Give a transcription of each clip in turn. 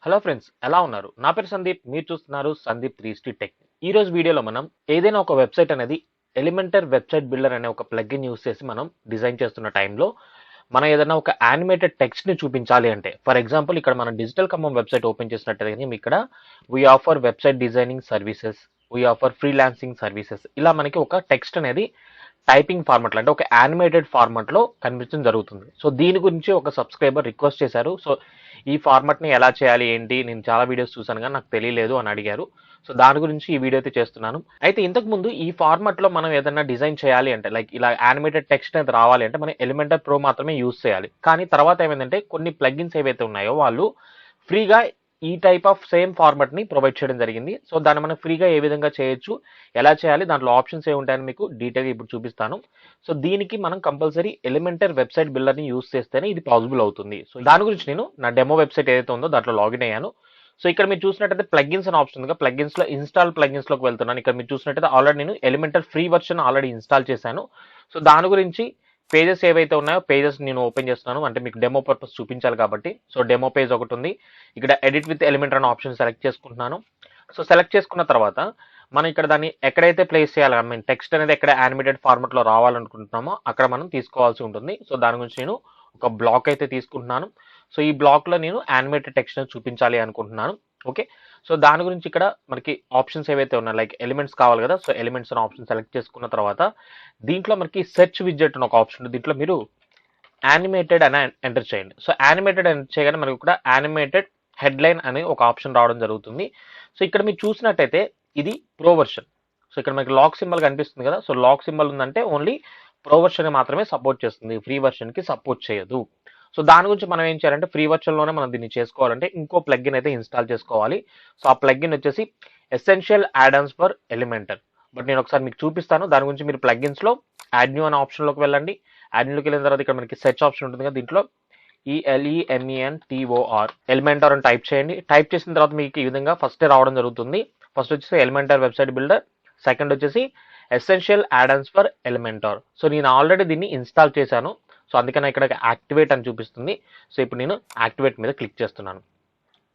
Hello friends, ఎలా ఉన్నారు? నా పేరు సందీప్. మీరు చూస్తున్నారు సందీప్ 360 టెక్. ఈ రోజు వీడియోలో మనం ఏదైనా ఒక వెబ్సైట్ అనేది ఎలిమెంటర్ వెబ్సైట్ బిల్డర్ అనే ఒక ప్లగ్ఇన్ యూస్ చేసి మనం డిజైన్ చేస్తున్న టైంలో మనం ఏదైనా ఒక యానిమేటెడ్ టెక్స్ట్ ని చూపించాలి అంటే, ఫర్ ఎగ్జాంపుల్ ఇక్కడ మనం డిజిటల్ ఖమ్మం వెబ్సైట్ ఓపెన్ చేసినట్టయితే ఇక్కడ we offer website designing services, we offer freelancing services, ఇలా మనకి ఒక టెక్స్ట్ అనేది టైపింగ్ ఫార్మాట్లో అంటే ఒక యానిమేటెడ్ ఫార్మాట్లో కనిపించడం జరుగుతుంది. సో దీని గురించి ఒక సబ్స్క్రైబర్ రిక్వెస్ట్ చేశారు. సో ఈ ఫార్మాట్ని ఎలా చేయాలి ఏంటి, నేను చాలా వీడియోస్ చూసాను కానీ నాకు తెలియలేదు అని అడిగారు. సో దాని గురించి ఈ వీడియో అయితే చేస్తున్నాను. అయితే ఇంతకు ముందు ఈ ఫార్మాట్లో మనం ఏదైనా డిజైన్ చేయాలి అంటే, లైక్ ఇలా యానిమేటెడ్ టెక్స్ట్ అనేది రావాలి అంటే మనం ఎలిమెంటర్ ప్రో మాత్రమే యూజ్ చేయాలి. కానీ తర్వాత ఏమైందంటే కొన్ని ప్లగ్ఇన్స్ ఏవైతే ఉన్నాయో వాళ్ళు ఫ్రీగా ఈ టైప్ ఆఫ్ సేమ్ ఫార్మాట్ ని ప్రొవైడ్ చేయడం జరిగింది. సో దాన్ని మనం ఫ్రీగా ఏ విధంగా చేయొచ్చు, ఎలా చేయాలి, దాంట్లో ఆప్షన్స్ ఏ ఉంటాయని మీకు డీటెయిల్గా ఇప్పుడు చూపిస్తాను. సో దీనికి మనం కంపల్సరీ ఎలిమెంటర్ వెబ్సైట్ బిల్డర్ ని యూస్ చేస్తేనే ఇది పాసిబుల్ అవుతుంది. సో దాని గురించి నేను నా డెమో వెబ్సైట్ ఏదైతే ఉందో దాంట్లో లాగిన్ అయ్యాను. సో ఇక్కడ మీరు చూసినట్టయితే ప్లగ్ఇన్స్ అనే ఆప్షన్ ఉంది. ప్లగ్ఇన్స్ లో ఇన్స్టాల్ ప్లగ్ఇన్స్ లోకి వెళ్తున్నాను. ఇక్కడ మీరు చూసినట్టయితే ఆల్రెడీ నేను Elementor free version already install చేశాను. సో దాని గురించి పేజెస్ ఏవైతే ఉన్నాయో పేజెస్ నేను ఓపెన్ చేస్తున్నాను, అంటే మీకు డెమో పర్పస్ చూపించాలి కాబట్టి. సో డెమో పేజ్ ఒకటి ఉంది. ఇక్కడ ఎడిట్ విత్ ఎలిమెంటర్ అనే ఆప్షన్ సెలెక్ట్ చేసుకుంటున్నాను. సో సెలెక్ట్ చేసుకున్న తర్వాత మనం ఇక్కడ దాన్ని ఎక్కడైతే ప్లేస్ చేయాలి, ఐ మీన్ టెక్స్ట్ అనేది ఎక్కడ యానిమేటెడ్ ఫార్మాట్ లో రావాలనుకుంటున్నామో అక్కడ మనం తీసుకోవాల్సి ఉంటుంది. సో దాని గురించి నేను ఒక బ్లాక్ అయితే తీసుకుంటున్నాను. సో ఈ బ్లాక్ లో నేను యానిమేటెడ్ టెక్స్ట్ చూపించాలి అనుకుంటున్నాను. ఓకే, సో దాని గురించి ఇక్కడ మనకి ఆప్షన్స్ ఏవైతే ఉన్నాయి, లైక్ ఎలిమెంట్స్ కావాలి కదా. సో ఎలిమెంట్స్ అనే ఆప్షన్ సెలెక్ట్ చేసుకున్న తర్వాత దీంట్లో మనకి సెర్చ్ విడ్జెట్ అని ఒక ఆప్షన్ ఉంది. దీంట్లో మీరు యానిమేటెడ్ అని ఎంటర్ చేయండి. సో యానిమేటెడ్ ఎంటర్ చేయగానే మనకి కూడా యానిమేటెడ్ హెడ్లైన్ అనే ఒక ఆప్షన్ రావడం జరుగుతుంది. సో ఇక్కడ మీరు చూసినట్టయితే ఇది ప్రో వర్షన్. సో ఇక్కడ మనకి లాక్ సింబల్ కనిపిస్తుంది కదా. సో లాక్ సింబల్ ఉందంటే ఓన్లీ ప్రో వర్షన్ మాత్రమే సపోర్ట్ చేస్తుంది, ఫ్రీ వర్షన్ కి సపోర్ట్ చేయదు. సో దాని గురించి మనం ఏం చేయాలంటే ఫ్రీ వర్షన్ లోనే మనం దీన్ని చేసుకోవాలంటే ఇంకో ప్లగ్ఇన్ అయితే ఇన్స్టాల్ చేసుకోవాలి. సో ఆ ప్లగ్ఇన్ వచ్చేసి essential add-Ann's for Elementor. But నేను ఒకసారి మీకు చూపిస్తాను. దాని గురించి మీరు ప్లగ్ఇన్స్ లో యాడ్ న్యూ అనే ఆప్షన్ లోకి వెళ్ళండి. యాడ్ న్యూలోకి వెళ్ళిన తర్వాత ఇక్కడ మనకి సెర్చ్ ఆప్షన్ ఉంటుంది కదా, దీంట్లో ELEMENTOR ఎలిమెంటర్ అని టైప్ చేయండి. టైప్ చేసిన తర్వాత మీకు ఈ విధంగా ఫస్ట్ రావడం జరుగుతుంది. ఫస్ట్ వచ్చేసి ఎలిమెంటర్ వెబ్సైట్ బిల్డర్, సెకండ్ వచ్చేసి essential add-Ann's for Elementor. So నేను ఆల్రెడీ దీన్ని ఇన్స్టాల్ చేశాను. సో అందుకని ఇక్కడ యాక్టివేట్ అని చూపిస్తుంది. సో ఇప్పుడు నేను యాక్టివేట్ మీద క్లిక్ చేస్తున్నాను.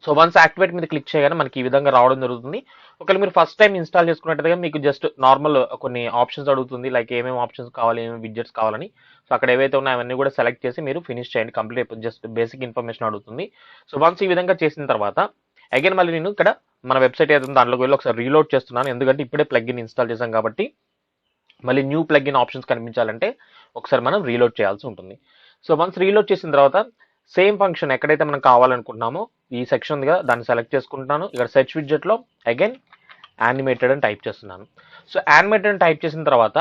సో వన్స్ యాక్టివేట్ మీద క్లిక్ చేయగానే మనకి ఈ విధంగా రావడం జరుగుతుంది. ఒకవేళ మీరు ఫస్ట్ టైం ఇన్స్టాల్ చేసుకున్నట్టుగా మీకు జస్ట్ నార్మల్ కొన్ని ఆప్షన్స్ అడుగుతుంది, లైక్ ఏమేమి ఆప్షన్స్ కావాలి, ఏమేమి విడ్జెట్స్ కావాలని. సో అక్కడ ఏవైతే ఉన్నాయో అవన్నీ కూడా సెలెక్ట్ చేసి మీరు ఫినిష్ చేయండి. కంప్లీట్ అయిపోతుంది. జస్ట్ బేసిక్ ఇన్ఫర్మేషన్ అడుగుతుంది. సో వన్స్ ఈ విధంగా చేసిన తర్వాత అగైన్ మళ్ళీ నేను ఇక్కడ మన వెబ్సైట్ ఏదైతే దాంట్లోకి వెళ్ళి ఒకసారి రీలోడ్ చేస్తున్నాను. ఎందుకంటే ఇప్పుడే ప్లగ్ఇన్ ఇన్స్టాల్ చేశాం కాబట్టి మళ్ళీ న్యూ ప్లగ్ఇన్ ఆప్షన్స్ కనిపించాలంటే ఒకసారి మనం రీలోడ్ చేయాల్సి ఉంటుంది. సో వన్స్ రీలోడ్ చేసిన తర్వాత సేమ్ ఫంక్షన్ ఎక్కడైతే మనం కావాలనుకుంటున్నామో ఈ సెక్షన్ ఉంది కదా, దాన్ని సెలెక్ట్ చేసుకుంటున్నాను. ఇక్కడ సెర్చ్ విడ్జెట్ లో అగైన్ యానిమేటెడ్ అని టైప్ చేస్తున్నాను. సో యానిమేటెడ్ అని టైప్ చేసిన తర్వాత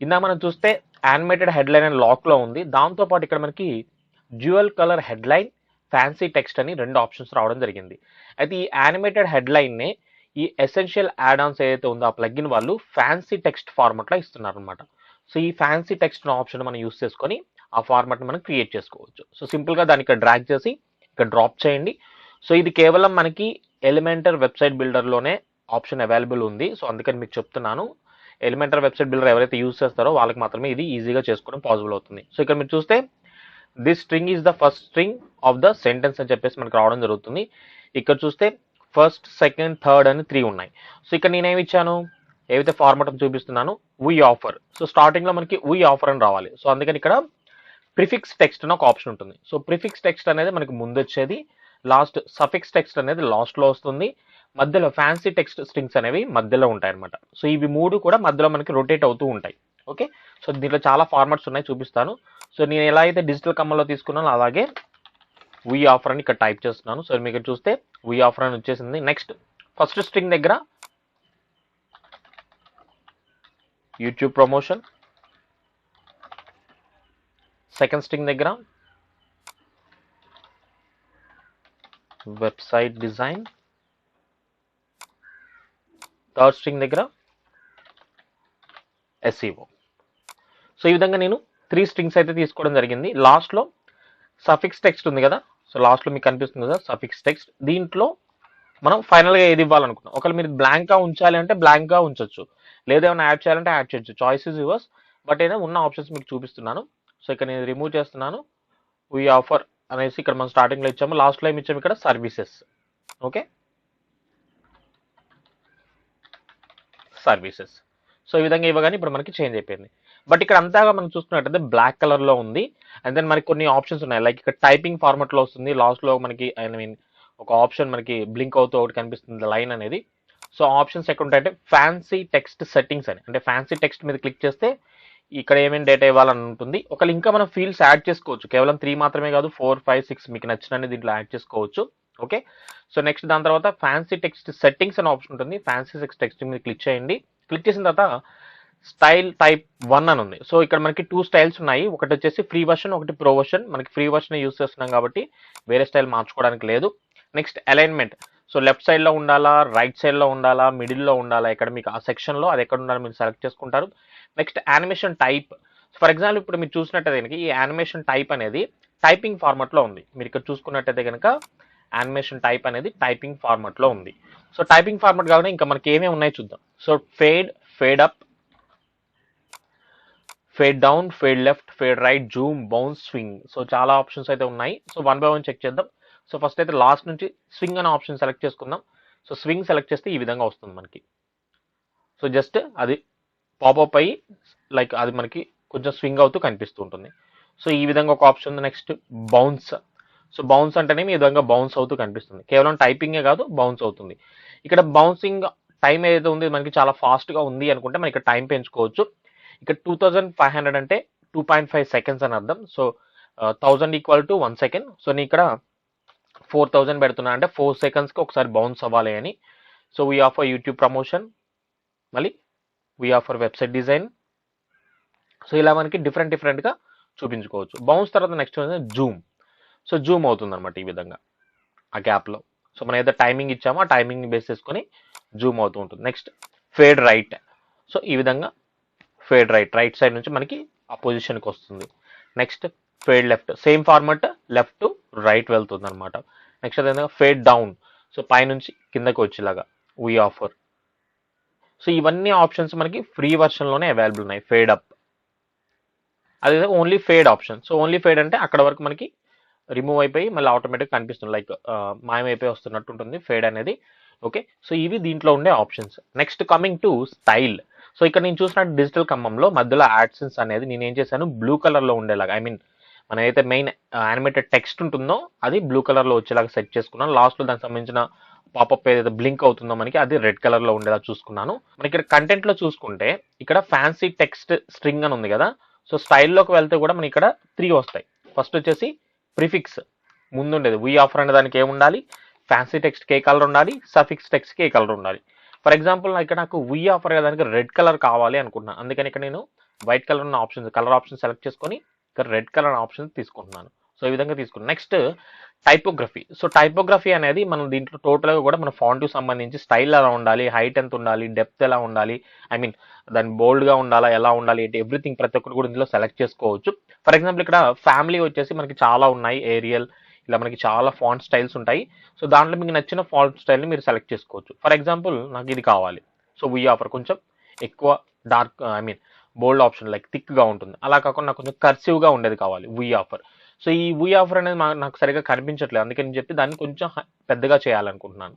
ఇందా మనం చూస్తే యానిమేటెడ్ హెడ్లైన్ అని లాక్ లో ఉంది. దాంతోపాటు ఇక్కడ మనకి dual colour headline, fancy text అని రెండు ఆప్షన్స్ రావడం జరిగింది. అయితే ఈ యానిమేటెడ్ హెడ్లైన్ నే ఈ ఎసెన్షియల్ యాడ్-ఆన్స్ ఏదైతే ఉందో ఆ ప్లగ్ఇన్ వాళ్ళు ఫ్యాన్సీ టెక్స్ట్ ఫార్మాట్ లో ఇస్తున్నారు అనమాట. సో ఈ ఫ్యాన్సీ టెక్స్ట్ ఆప్షన్ మనం యూస్ చేసుకొని ఆ ఫార్మాట్ ని మనం క్రియేట్ చేసుకోవచ్చు. సో సింపుల్ గా దాన్ని ఇక్కడ డ్రాగ్ చేసి ఇక్కడ డ్రాప్ చేయండి. సో ఇది కేవలం మనకి ఎలిమెంటర్ వెబ్సైట్ బిల్డర్ లోనే ఆప్షన్ అవైలబుల్ ఉంది. సో అందుకని మీకు చెప్తున్నాను, ఎలిమెంటర్ వెబ్సైట్ బిల్డర్ ఎవరైతే యూస్ చేస్తారో వాళ్ళకి మాత్రమే ఇది ఈజీగా చేసుకోవడం పాసిబుల్ అవుతుంది. సో ఇక్కడ మీరు చూస్తే this string is the first string of the sentence అని చెప్పేసి మనకు రావడం జరుగుతుంది. ఇక్కడ చూస్తే ఫస్ట్, సెకండ్, థర్డ్ అని 3 ఉన్నాయి. సో ఇక్కడ నేనేమి ఇచ్చాను, ఏవైతే ఫార్మాట్ చూపిస్తున్నాను వీ ఆఫర్. సో స్టార్టింగ్ లో మనకి వీ ఆఫర్ అని రావాలి. సో అందుకని ఇక్కడ ప్రిఫిక్స్ టెక్స్ట్ అని ఒక ఆప్షన్ ఉంటుంది. సో ప్రిఫిక్స్ టెక్స్ట్ అనేది మనకి ముందు వచ్చేది, లాస్ట్ సఫిక్స్ టెక్స్ట్ అనేది లాస్ట్ లో వస్తుంది, మధ్యలో ఫ్యాన్సీ టెక్స్ట్ స్ట్రింగ్స్ అనేవి మధ్యలో ఉంటాయి అనమాట. సో ఇవి మూడు కూడా మధ్యలో మనకి రొటేట్ అవుతూ ఉంటాయి. ఓకే, సో దీంట్లో చాలా ఫార్మాట్స్ ఉన్నాయి, చూపిస్తాను. సో నేను ఎలా అయితే డిజిటల్ కమ్మలో తీసుకున్నానో అలాగే వీ ఆఫర్ అని ఇక్కడ టైప్ చేస్తున్నాను. సో మీకు చూస్తే వీ ఆఫర్ అని వచ్చేసింది. నెక్స్ట్ ఫస్ట్ స్ట్రింగ్ దగ్గర యూట్యూబ్ ప్రమోషన్, సెకండ్ స్ట్రింగ్ దగ్గర వెబ్సైట్ డిజైన్, థర్డ్ స్ట్రింగ్ దగ్గర SEO. సో ఈ విధంగా నేను 3 స్ట్రింగ్స్ అయితే తీసుకోవడం జరిగింది. లాస్ట్ లో సఫిక్స్ టెక్స్ట్ ఉంది కదా, సో లాస్ట్ లో మీకు కనిపిస్తుంది కదా సఫిక్స్ టెక్స్ట్. దీంట్లో మనం ఫైనల్ గా ఏది ఇవ్వాలనుకున్నాం, ఒకవేళ మీరు బ్లాంక్ గా ఉంచాలి అంటే బ్లాంక్ గా ఉంచొచ్చు, లేదా ఏమైనా యాడ్ చేయాలంటే యాడ్ చేయొచ్చు. Choice is yours. బట్ ఏదైనా ఉన్న ఆప్షన్స్ మీకు చూపిస్తున్నాను. సో ఇక్కడ నేను రిమూవ్ చేస్తున్నాను. వీ ఆఫర్ అనేసి ఇక్కడ మనం స్టార్టింగ్ లో ఇచ్చాము, లాస్ట్ లో ఏమి ఇచ్చాము ఇక్కడ సర్వీసెస్. Okay, services. సో ఈ విధంగా ఇవ్వగానే ఇప్పుడు మనకి చేంజ్ అయిపోయింది. బట్ ఇక్కడ అంతాగా మనం చూసుకున్నట్టయితే బ్లాక్ కలర్లో ఉంది. అండ్ దెన్ మనకి కొన్ని ఆప్షన్స్ ఉన్నాయి. లైక్ ఇక్కడ టైపింగ్ ఫార్మాట్లో వస్తుంది. లాస్ట్లో మనకి ఐ మీన్ ఒక ఆప్షన్ మనకి బ్లింక్ అవుతూ ఒకటి కనిపిస్తుంది లైన్ అనేది. సో ఆప్షన్స్ ఎక్కడ ఉంటాయంటే ఫ్యాన్సీ టెక్స్ట్ సెట్టింగ్స్ అని, అంటే ఫ్యాన్సీ టెక్స్ట్ మీద క్లిక్ చేస్తే ఇక్కడ ఏమేమి డేటా ఇవ్వాలని ఉంటుంది. ఒకవేళ ఇంకా మనం ఫీల్డ్స్ యాడ్ చేసుకోవచ్చు. కేవలం 3 మాత్రమే కాదు, 4, 5, 6 మీకు నచ్చినన్ని దీంట్లో యాడ్ చేసుకోవచ్చు. ఓకే, సో నెక్స్ట్ దాని తర్వాత ఫ్యాన్సీ టెక్స్ట్ సెట్టింగ్స్ అనే ఆప్షన్ ఉంటుంది. ఫ్యాన్సీ టెక్స్ట్ మీద క్లిక్ చేయండి. క్లిక్ చేసిన తర్వాత స్టైల్ టైప్ 1 అని ఉంది. సో ఇక్కడ మనకి 2 స్టైల్స్ ఉన్నాయి. ఒకటి వచ్చేసి ఫ్రీ వర్షన్, ఒకటి ప్రో వర్షన్. మనకి ఫ్రీ వర్షన్ యూస్ చేస్తున్నాం కాబట్టి వేరే స్టైల్ మార్చుకోవడానికి లేదు. Next alignment. సో లెఫ్ట్ సైడ్లో ఉండాలా, రైట్ సైడ్లో ఉండాలా, మిడిల్లో ఉండాలా, ఇక్కడ మీకు ఆ సెక్షన్లో అది ఎక్కడ ఉండాలో మీరు సెలెక్ట్ చేసుకుంటారు. Next animation type. For example ఇప్పుడు మీరు చూసినట్టయితే కనుక ఈ యానిమేషన్ టైప్ అనేది టైపింగ్ ఫార్మాట్లో ఉంది. మీరు ఇక్కడ చూసుకున్నట్టయితే కనుక యానిమేషన్ టైప్ అనేది టైపింగ్ ఫార్మాట్లో ఉంది. సో టైపింగ్ ఫార్మాట్ కాకుండా ఇంకా మనకి ఏమేమి ఉన్నాయో చూద్దాం. So fade, fade up, fade down, fade left, fade right, Zoom, bounce, swing. So చాలా ఆప్షన్స్ అయితే ఉన్నాయి. సో 1 by 1 చెక్ చేద్దాం. సో ఫస్ట్ అయితే లాస్ట్ నుంచి స్వింగ్ అనే ఆప్షన్ సెలెక్ట్ చేసుకుందాం. సో స్వింగ్ సెలెక్ట్ చేస్తే ఈ విధంగా వస్తుంది మనకి. సో జస్ట్ అది పాపప్ అయ్యి లైక్ అది మనకి కొంచెం స్వింగ్ అవుతూ కనిపిస్తూ ఉంటుంది. సో ఈ విధంగా ఒక ఆప్షన్ ఉంది. Next bounce. సో బౌన్స్ అంటేనే ఈ విధంగా బౌన్స్ అవుతూ కనిపిస్తుంది. కేవలం టైపింగే కాదు, బౌన్స్ అవుతుంది. ఇక్కడ బౌన్సింగ్ టైం ఏదైతే ఉంది మనకి చాలా ఫాస్ట్గా ఉంది అనుకుంటే మనం ఇక్కడ టైం పెంచుకోవచ్చు. ఇక్కడ 2500 అంటే 2.5 seconds అని అర్థం. So 1000 = 1 second. సో నేను ఇక్కడ 4000 పెడుతున్నా అంటే 4 secondsకి ఒకసారి బౌన్స్ అవ్వాలి అని. So we offer YouTube promotion, మళ్ళీ we offer website design. So ఇలా మనకి డిఫరెంట్గా చూపించుకోవచ్చు. బౌన్స్ తర్వాత నెక్స్ట్ జూమ్. సో జూమ్ అవుతుంది అనమాట ఈ విధంగా ఆ గ్యాప్లో. సో మనం ఏదైతే టైమింగ్ ఇచ్చామో ఆ టైమింగ్ని బేస్ చేసుకొని జూమ్ అవుతూ ఉంటుంది. Next fade right. సో ఈ విధంగా ఫేడ్ రైట్ సైడ్ నుంచి మనకి ఆ పొజిషన్కి వస్తుంది. Next fade left, same format, left to right వెళ్తుంది అనమాట. నెక్స్ట్ అదేవిధంగా ఫేడ్ డౌన్. సో పైనుంచి కిందకి వచ్చేలాగా వీ ఆఫర్. సో ఇవన్నీ ఆప్షన్స్ మనకి ఫ్రీ వర్షన్లోనే అవైలబుల్ ఉన్నాయి. ఫేడ్ అప్, అదే only fade option. So only fade అంటే అక్కడ వరకు మనకి రిమూవ్ అయిపోయి మళ్ళీ ఆటోమేటిక్ కనిపిస్తుంది, లైక్ మాయమైపోయి వస్తున్నట్టు ఉంటుంది ఫేడ్ అనేది. ఓకే, సో ఇవి దీంట్లో ఉండే options. Next coming to style. So ఇక్కడ నేను చూసినట్టు డిజిటల్ ఖమ్మంలో మధ్యలో యాడ్సెన్స్ అనేది నేను ఏం చేశాను, బ్లూ కలర్లో ఉండేలాగా, ఐ మీన్ మన ఏదైతే మెయిన్ యానిమేటెడ్ టెక్స్ట్ ఉంటుందో అది బ్లూ కలర్లో వచ్చేలాగా సెట్ చేసుకున్నాను. లాస్ట్లో దానికి సంబంధించిన పాపప్ ఏదైతే బ్లింక్ అవుతుందో మనకి అది రెడ్ కలర్లో ఉండేలా చూసుకున్నాను. మనకి ఇక్కడ కంటెంట్లో చూసుకుంటే ఇక్కడ ఫ్యాన్సీ టెక్స్ట్ స్ట్రింగ్ అని ఉంది కదా. సో స్టైల్లోకి వెళ్తే కూడా మనకి ఇక్కడ 3 వస్తాయి. ఫస్ట్ వచ్చేసి ప్రిఫిక్స్, ముందుండేది వీ ఆఫర్ అనే దానికి ఏముండాలి, ఫ్యాన్సీ టెక్స్ట్కి ఏ కలర్ ఉండాలి, సఫిక్స్ టెక్స్ట్కి ఏ కలర్ ఉండాలి. ఫర్ ఎగ్జాంపుల్ ఇక్కడ నాకు వీ ఆఫర్ దానికి రెడ్ కలర్ కావాలి అనుకుంటున్నాను. అందుకని ఇక్కడ నేను వైట్ కలర్ ఉన్న ఆప్షన్స్, కలర్ ఆప్షన్ సెలెక్ట్ చేసుకొని ఇక్కడ రెడ్ కలర్ ఆప్షన్ తీసుకుంటున్నాను. సో ఈ విధంగా తీసుకున్నాను. Next typography. సో టైపోగ్రఫీ అనేది మనం దీంట్లో టోటల్గా కూడా మన ఫాంట్కి సంబంధించి స్టైల్ ఎలా ఉండాలి, హైట్ ఎంత ఉండాలి, డెప్త్ ఎలా ఉండాలి, ఐ మీన్ దాని బోల్డ్గా ఉండాలా, ఎలా ఉండాలి ఏంటి, ఎవ్రీథింగ్ ప్రతి ఒక్కరు కూడా ఇందులో సెలెక్ట్ చేసుకోవచ్చు. ఫర్ ఎగ్జాంపుల్ ఇక్కడ ఫ్యామిలీ వచ్చేసి మనకి చాలా ఉన్నాయి, ఏరియల్, ఇలా మనకి చాలా ఫాంట్ స్టైల్స్ ఉంటాయి. సో దాంట్లో మీకు నచ్చిన ఫాంట్ స్టైల్ని మీరు సెలెక్ట్ చేసుకోవచ్చు. ఫర్ ఎగ్జాంపుల్ నాకు ఇది కావాలి. సో వీ ఆఫర్ కొంచెం ఎక్కువ dark, I mean bold option, like థిక్గా ఉంటుంది. అలా కాకుండా నాకు కొంచెం కర్సివ్గా ఉండేది కావాలి వీ ఆఫర్. సో ఈ వీ ఆఫర్ అనేది నాకు సరిగా కనిపించట్లేదు, అందుకని చెప్పి దాన్ని కొంచెం పెద్దగా చేయాలనుకుంటున్నాను.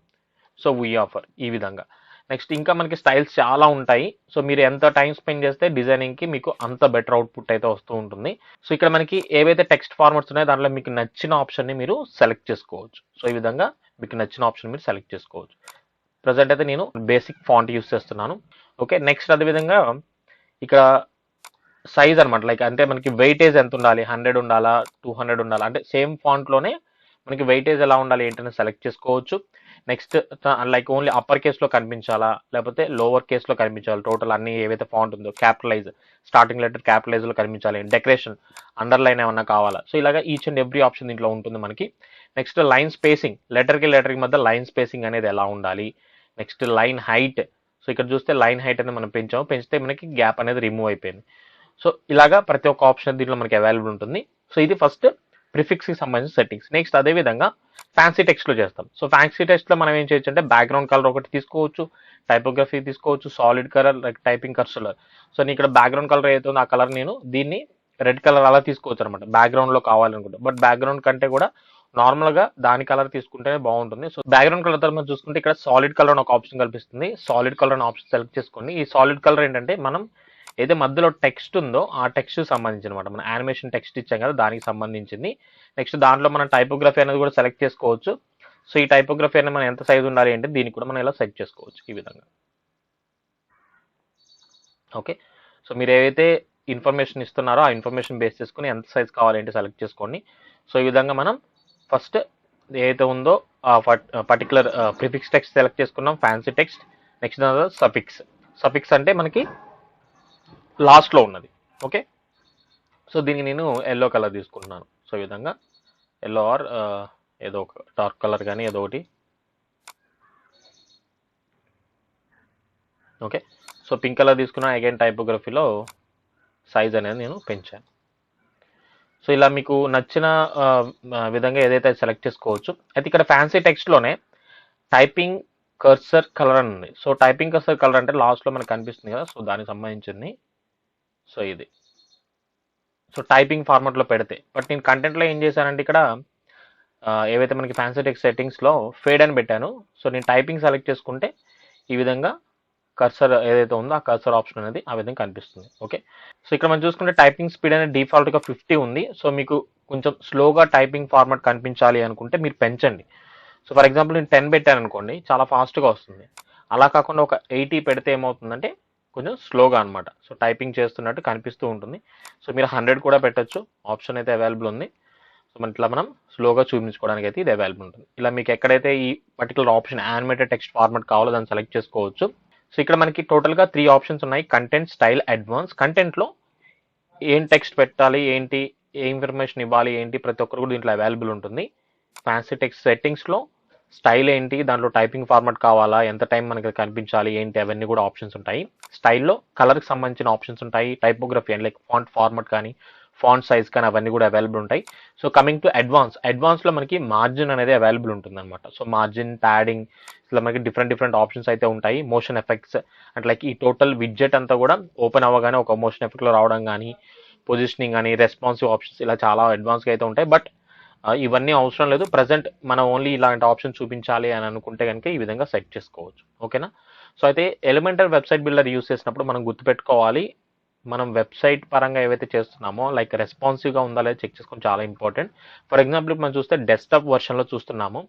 సో వీ ఆఫర్ ఈ విధంగా. నెక్స్ట్ ఇంకా మనకి స్టైల్స్ చాలా ఉంటాయి. సో మీరు ఎంత టైం స్పెండ్ చేస్తే డిజైనింగ్కి మీకు అంత బెటర్ అవుట్పుట్ అయితే వస్తూ ఉంటుంది. సో ఇక్కడ మనకి ఏవైతే టెక్స్ట్ ఫార్మాట్స్ ఉన్నాయో దాంట్లో మీకు నచ్చిన ఆప్షన్ని మీరు సెలెక్ట్ చేసుకోవచ్చు. సో ఈ విధంగా మీకు నచ్చిన ఆప్షన్ మీరు సెలెక్ట్ చేసుకోవచ్చు. ప్రజెంట్ అయితే నేను బేసిక్ ఫాంట్ యూస్ చేస్తున్నాను. ఓకే, నెక్స్ట్ అదేవిధంగా ఇక్కడ సైజ్ అనమాట, లైక్ అంటే మనకి వెయిటేజ్ ఎంత ఉండాలి, 100 ఉండాలా, 200 ఉండాలా, అంటే సేమ్ ఫాంట్లోనే మనకి వెయిటేజ్ ఎలా ఉండాలి ఏంటనే సెలెక్ట్ చేసుకోవచ్చు. నెక్స్ట్ లైక్ ఓన్లీ అప్పర్ కేస్లో కనిపించాలా, లేకపోతే లోవర్ కేస్లో కనిపించాలి, టోటల్ అన్ని ఏవైతే ఫాంట్ ఉందో క్యాపిటలైజ్, స్టార్టింగ్ లెటర్ క్యాపిటలైజ్లో కనిపించాలి, డెకరేషన్ అండర్లైన్ ఏమన్నా కావాలా. సో ఇలాగా ఈచ్ అండ్ ఎవ్రీ ఆప్షన్ దీంట్లో ఉంటుంది మనకి. నెక్స్ట్ లైన్ స్పేసింగ్, లెటర్కి మధ్య లైన్ స్పేసింగ్ అనేది ఎలా ఉండాలి. Next line height. సో ఇక్కడ చూస్తే లైన్ హైట్ అనేది మనం పెంచితే మనకి గ్యాప్ అనేది రిమూవ్ అయిపోయింది. సో ఇలాగా ప్రతి ఒక్క ఆప్షన్ దీంట్లో మనకి అవైలబుల్ ఉంటుంది. సో ఇది ఫస్ట్ ప్రిఫిక్స్కి సంబంధించిన సెట్టింగ్స్. నెక్స్ట్ అదేవిధంగా ఫ్యాన్సీ టెక్స్ట్లో చేస్తాం. సో ఫ్యాన్సీ టెక్స్ట్లో మనం ఏం చేయొచ్చు అంటే బ్యాక్గ్రౌండ్ కలర్ ఒకటి తీసుకోవచ్చు, టైపోగ్రఫీ తీసుకోవచ్చు, solid colour like typing cursor. So నేను ఇక్కడ బ్యాక్గ్రౌండ్ కలర్ ఏదైతే ఉందో ఆ కలర్ నేను దీన్ని రెడ్ కలర్ అలా తీసుకోవచ్చు అనమాట, బ్యాక్గ్రౌండ్లో కావాలనుకుంటా. బట్ బ్యాక్గ్రౌండ్ కంటే కూడా నార్మల్గా దాని కలర్ తీసుకుంటేనే బాగుంటుంది. సో బ్యాక్గ్రౌండ్ కలర్ తర్వాత మనం చూసుకుంటే ఇక్కడ సాలిడ్ కలర్ అని ఒక ఆప్షన్ కనిపిస్తుంది. సాలిడ్ కలర్ అనే ఆప్షన్ సెలెక్ట్ చేసుకోండి. ఈ సాలిడ్ కలర్ ఏంటంటే మనం ఏదైతే మధ్యలో టెక్స్ట్ ఉందో ఆ టెక్స్ట్ సంబంధించి అనమాట. మన యానిమేషన్ టెక్స్ట్ ఇచ్చాం కదా దానికి సంబంధించింది. నెక్స్ట్ దాంట్లో మనం టైపోగ్రఫీ అనేది కూడా సెలెక్ట్ చేసుకోవచ్చు. సో ఈ టైపోగ్రఫీ అనేది మనం ఎంత సైజ్ ఉండాలి అంటే దీనికి కూడా మనం ఇలా సెట్ చేసుకోవచ్చు ఈ విధంగా. ఓకే, సో మీరు ఏవైతే ఇన్ఫర్మేషన్ ఇస్తున్నారో ఆ ఇన్ఫర్మేషన్ బేస్ చేసుకుని ఎంత సైజ్ కావాలంటే సెలెక్ట్ చేసుకోండి. సో ఈ విధంగా మనం ఫస్ట్ ఏదైతే ఉందో ఆ పర్టికులర్ ప్రిఫిక్స్ టెక్స్ట్ సెలెక్ట్ చేసుకున్నాం, fancy text. Next suffix. Suffix అంటే మనకి లాస్ట్లో ఉన్నది. ఓకే, సో దీనికి నేను ఎల్లో కలర్ తీసుకుంటున్నాను. సో ఈ విధంగా ఎల్లో ఆర్ ఏదో ఒక డార్క్ కలర్ కానీ ఏదో ఒకటి. ఓకే, సో పింక్ కలర్ తీసుకున్నా. అగైన్ టైపోగ్రఫీలో సైజ్ అనేది నేను పెంచాను. సో ఇలా మీకు నచ్చిన విధంగా ఏదైతే సెలెక్ట్ చేసుకోవచ్చు. అయితే ఇక్కడ ఫ్యాన్సీ టెక్స్ట్లోనే టైపింగ్ కర్సర్ కలర్ అని ఉంది. సో టైపింగ్ కర్సర్ కలర్ అంటే లాస్ట్లో మనకు కనిపిస్తుంది కదా, సో దానికి సంబంధించింది. సో ఇది సో టైపింగ్ ఫార్మాట్లో పెడితే. బట్ నేను కంటెంట్లో ఏం చేశానంటే ఇక్కడ ఏవైతే మనకి ఫ్యాన్సీ టెక్స్ట్ సెట్టింగ్స్లో ఫేడ్ అని పెట్టాను. సో నేను టైపింగ్ సెలెక్ట్ చేసుకుంటే ఈ విధంగా కర్సర్ ఏదైతే ఉందో ఆ కర్సర్ ఆప్షన్ అనేది ఆ విధంగా కనిపిస్తుంది. ఓకే, సో ఇక్కడ మనం చూసుకుంటే టైపింగ్ స్పీడ్ అనేది డిఫాల్ట్గా 50 ఉంది. సో మీకు కొంచెం స్లోగా టైపింగ్ ఫార్మాట్ కనిపించాలి అనుకుంటే మీరు పెంచండి. సో ఫర్ ఎగ్జాంపుల్ నేను 10 పెట్టాను అనుకోండి, చాలా ఫాస్ట్గా వస్తుంది. అలా కాకుండా ఒక 80 పెడితే ఏమవుతుందంటే కొంచెం స్లోగా అనమాట. సో టైపింగ్ చేస్తున్నట్టు కనిపిస్తూ ఉంటుంది. సో మీరు 100 కూడా పెట్టచ్చు, ఆప్షన్ అయితే అవైలబుల్ ఉంది. సో మన ఇట్లా మనం స్లోగా చూపించుకోవడానికి అయితే ఇది అవైలబుల్ ఉంటుంది. ఇలా మీకు ఎక్కడైతే ఈ particular option animated text format కావాలో దాన్ని సెలెక్ట్ చేసుకోవచ్చు. సో ఇక్కడ మనకి టోటల్గా 3 ఆప్షన్స్ ఉన్నాయి: కంటెంట్, స్టైల్, అడ్వాన్స్. కంటెంట్లో ఏం టెక్స్ట్ పెట్టాలి, ఏంటి, ఏ ఇన్ఫర్మేషన్ ఇవ్వాలి, ఏంటి, ప్రతి ఒక్కరు కూడా దీంట్లో అవైలబుల్ ఉంటుంది. ఫ్యాన్సీ టెక్స్ట్ సెట్టింగ్స్లో స్టైల్ ఏంటి, దాంట్లో టైపింగ్ ఫార్మాట్ కావాలా, ఎంత టైం మనకి కనిపించాలి, ఏంటి, అవన్నీ కూడా ఆప్షన్స్ ఉంటాయి. స్టైల్లో కలర్కి సంబంధించిన ఆప్షన్స్ ఉంటాయి. Typography and like font format కానీ ఫాంట్ సైజ్ కానీ అవన్నీ కూడా అవైలబుల్ ఉంటాయి. సో కమింగ్ టు అడ్వాన్స్లో మనకి మార్జిన్ అనేది అవైలబుల్ ఉంటుంది అనమాట. సో మార్జిన్, ప్యాడింగ్, ఇట్లా మనకి డిఫరెంట్ ఆప్షన్స్ అయితే ఉంటాయి. మోషన్ ఎఫెక్ట్స్ అంటే లైక్ ఈ టోటల్ విడ్జెట్ అంతా కూడా ఓపెన్ అవ్వగానే ఒక మోషన్ ఎఫెక్ట్లో రావడం కానీ, పొజిషనింగ్ కానీ, రెస్పాన్సివ్ ఆప్షన్స్ ఇలా చాలా అడ్వాన్స్గా అయితే ఉంటాయి. బట్ ఇవన్నీ అవసరం లేదు. ప్రజెంట్ మనం ఓన్లీ ఇలాంటి ఆప్షన్ చూపించాలి అని అనుకుంటే కనుక ఈ విధంగా సెట్ చేసుకోవచ్చు. ఓకేనా? సో అయితే ఎలిమెంటర్ వెబ్సైట్ బిల్డర్ యూస్ చేసినప్పుడు మనం గుర్తుపెట్టుకోవాలి, మనం వెబ్సైట్ పరంగా ఏవైతే చేస్తున్నామో లైక్ రెస్పాన్సివ్గా ఉందా లేదా చెక్ చేసుకోవడం చాలా ఇంపార్టెంట్. ఫర్ ఎగ్జాంపుల్ మనం చూస్తే డెస్క్టాప్ వర్షన్లో చూస్తున్నాము.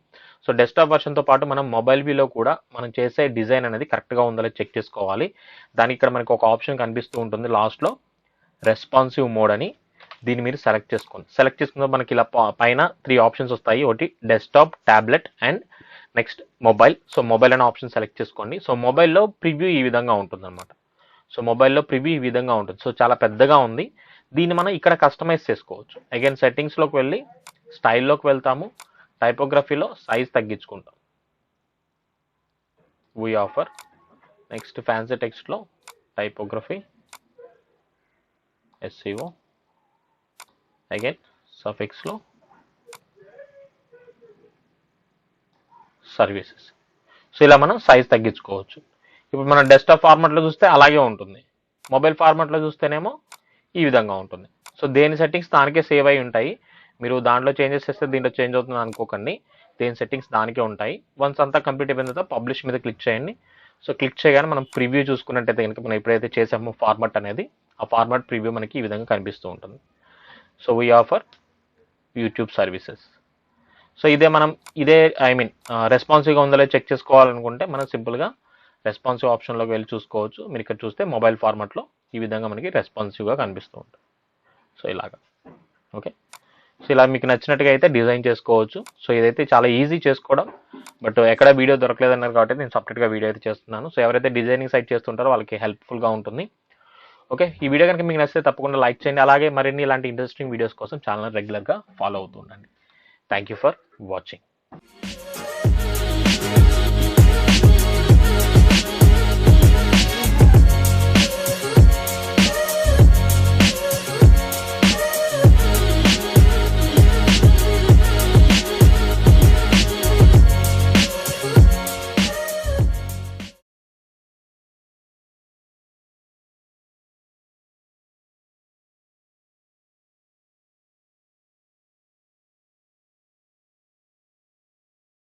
సో డెస్క్టాప్ వర్షన్తో పాటు మనం మొబైల్ వ్యూలో కూడా మనం చేసే డిజైన్ అనేది కరెక్ట్గా ఉందా లేదా చెక్ చేసుకోవాలి. దానికి ఇక్కడ మనకి ఒక ఆప్షన్ కనిపిస్తూ ఉంటుంది లాస్ట్లో, రెస్పాన్సివ్ మోడ్ అని. దీన్ని మీరు సెలెక్ట్ చేసుకోండి. సెలెక్ట్ చేసుకున్న మనకి ఇలా పైన 3 ఆప్షన్స్ వస్తాయి. ఒకటి desktop, tablet and next mobile. So mobile అనే ఆప్షన్ సెలెక్ట్ చేసుకోండి. సో మొబైల్లో ప్రివ్యూ ఈ విధంగా ఉంటుంది అనమాట. సో మొబైల్లో ప్రివ్యూ ఈ విధంగా ఉంటుంది. సో చాలా పెద్దగా ఉంది. దీన్ని మనం ఇక్కడ కస్టమైజ్ చేసుకోవచ్చు. అగైన్ సెట్టింగ్స్లోకి వెళ్ళి స్టైల్లోకి వెళ్తాము. టైపోగ్రఫీలో సైజ్ తగ్గించుకుంటాం, వీ ఆఫర్. నెక్స్ట్ ఫ్యాన్సీ టెక్స్ట్లో టైపోగ్రఫీ, ఎస్సీఓ. అగైన్ సఫిక్స్లో సర్వీసెస్. సో ఇలా మనం సైజ్ తగ్గించుకోవచ్చు. ఇప్పుడు మనం డెస్క్టాప్ ఫార్మాట్లో చూస్తే అలాగే ఉంటుంది, మొబైల్ ఫార్మాట్లో చూస్తేనేమో ఈ విధంగా ఉంటుంది. సో దేని సెట్టింగ్స్ దానికే సేవ్ అయి ఉంటాయి. మీరు దాంట్లో చేంజెస్ చేస్తే దీంట్లో చేంజ్ అవుతుంది అనుకోకండి, దేని సెట్టింగ్స్ దానికే ఉంటాయి. వన్స్ అంతా కంప్లీట్ అయిపోయిన తర్వాత పబ్లిష్ మీద క్లిక్ చేయండి. సో క్లిక్ చేయగానే మనం ప్రివ్యూ చూసుకున్నట్టయితే కనుక మనం ఎప్పుడైతే చేసామో ఫార్మాట్ అనేది, ఆ ఫార్మాట్ ప్రివ్యూ మనకి ఈ విధంగా కనిపిస్తూ ఉంటుంది. So we offer YouTube services. So ఇదే రెస్పాన్సివ్గా ఉందో లేదో చెక్ చేసుకోవాలనుకుంటే మనం సింపుల్గా రెస్పాన్సివ్ ఆప్షన్లోకి వెళ్ళి చూసుకోవచ్చు. మీరు ఇక్కడ చూస్తే మొబైల్ ఫార్మాట్లో ఈ విధంగా మనకి రెస్పాన్సివ్గా కనిపిస్తూ ఉంటుంది. సో ఇలాగా. ఓకే, సో ఇలా మీకు నచ్చినట్టుగా అయితే డిజైన్ చేసుకోవచ్చు. సో ఇదైతే చాలా ఈజీ చేసుకోవడం, బట్ ఎక్కడ వీడియో దొరకలేదన్నారు కాబట్టి నేను సపరేట్గా వీడియో అయితే చేస్తున్నాను. సో ఎవరైతే డిజైనింగ్ సైట్ చేస్తుంటారో వాళ్ళకి హెల్ప్ఫుల్గా ఉంటుంది. ఓకే, ఈ వీడియో కనుక మీకు నచ్చితే తప్పకుండా లైక్ చేయండి. అలాగే మరిన్ని ఇలాంటి ఇంట్రెస్టింగ్ వీడియోస్ కోసం ఛానల్ రెగ్యులర్గా ఫాలో అవుతూ ఉండండి. Thank you for watching.